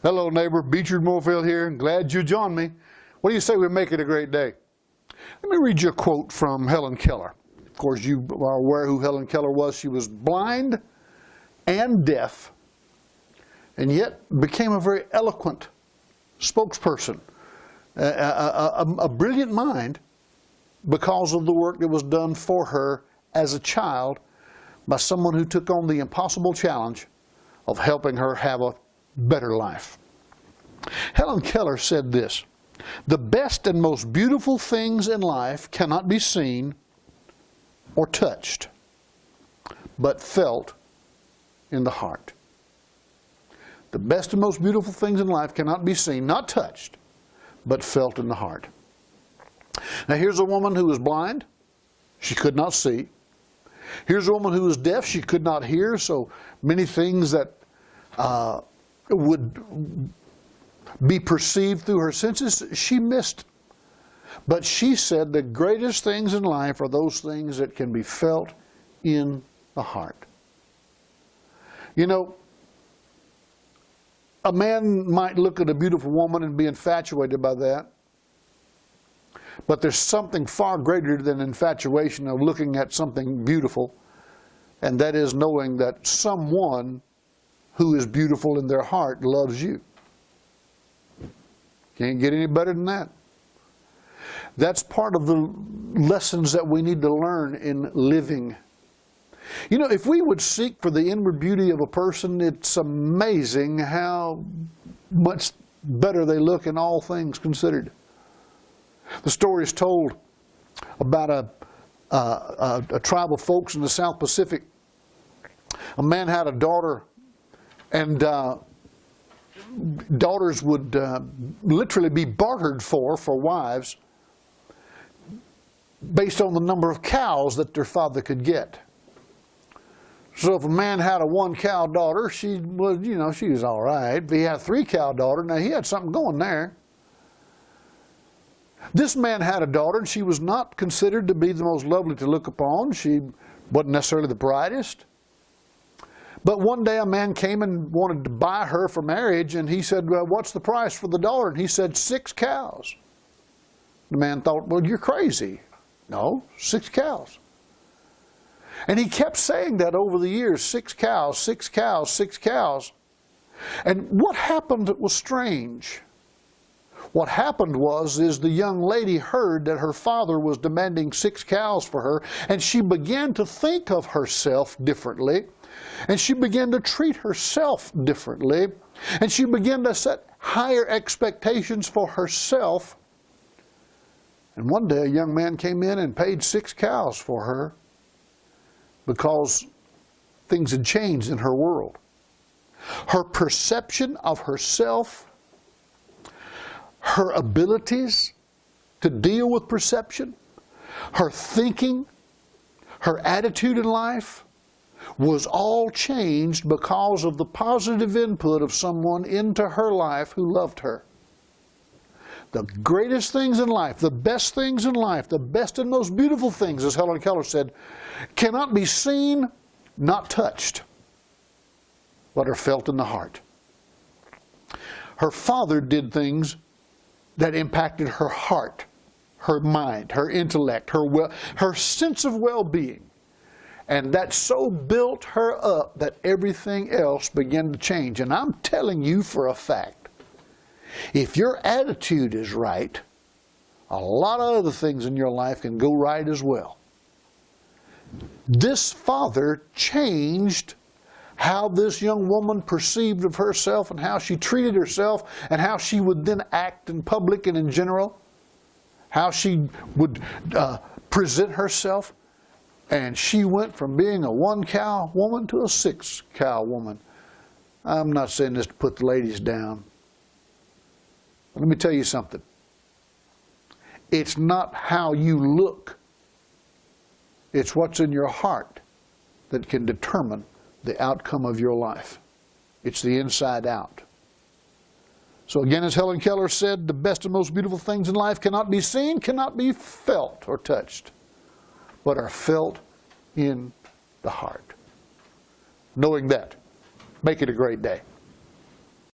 Hello neighbor, Beechard Moorfield here. Glad you joined me. What do you say we make it a great day? Let me read you a quote from Helen Keller. Of course, you are aware who Helen Keller was. She was blind and deaf, and yet became a very eloquent spokesperson, a brilliant mind, because of the work that was done for her as a child by someone who took on the impossible challenge of helping her have a better life. Helen Keller said this: "The best and most beautiful things in life cannot be seen or touched, but felt in the heart." The best and most beautiful things in life cannot be seen, not touched, but felt in the heart. Now here's a woman who was blind. She could not see. Here's a woman who was deaf. She could not hear, so many things that would be perceived through her senses, she missed. But she said the greatest things in life are those things that can be felt in the heart. You know, a man might look at a beautiful woman and be infatuated by that. But there's something far greater than infatuation of looking at something beautiful, and that is knowing that someone who is beautiful in their heart loves you. Can't get any better than that. That's part of the lessons that we need to learn in living. You know, if we would seek for the inward beauty of a person, it's amazing how much better they look in all things considered. The story is told about a tribe of folks in the South Pacific. A man had a daughter, and daughters would literally be bartered for wives based on the number of cows that their father could get. So if a man had a 1-cow daughter, she was, she was all right. If he had a 3-cow daughter, now he had something going there. This man had a daughter, and she was not considered to be the most lovely to look upon. She wasn't necessarily the brightest. But one day a man came and wanted to buy her for marriage, and he said, "Well, what's the price for the daughter?" And he said, 6 cows. The man thought, "Well, you're crazy." No, 6 cows. And he kept saying that over the years, 6 cows, 6 cows, 6 cows. And what happened was strange. What happened is the young lady heard that her father was demanding 6 cows for her, and she began to think of herself differently, and she began to treat herself differently, and she began to set higher expectations for herself. And one day a young man came in and paid 6 cows for her because things had changed in her world. Her perception of herself, her abilities to deal with perception, her thinking, her attitude in life was all changed because of the positive input of someone into her life who loved her. The greatest things in life, the best things in life, the best and most beautiful things, as Helen Keller said, cannot be seen, not touched, but are felt in the heart. Her father did things that impacted her heart, her mind, her intellect, her sense of well-being. And that so built her up that everything else began to change. And I'm telling you for a fact, if your attitude is right, a lot of other things in your life can go right as well. This father changed how this young woman perceived of herself and how she treated herself and how she would then act in public and in general, how she would present herself. And she went from being a 1-cow woman to a 6-cow woman. I'm not saying this to put the ladies down. Let me tell you something. It's not how you look. It's what's in your heart that can determine the outcome of your life. It's the inside out. So again, as Helen Keller said, the best and most beautiful things in life cannot be seen, cannot be felt or touched, but are felt in the heart. Knowing that, make it a great day.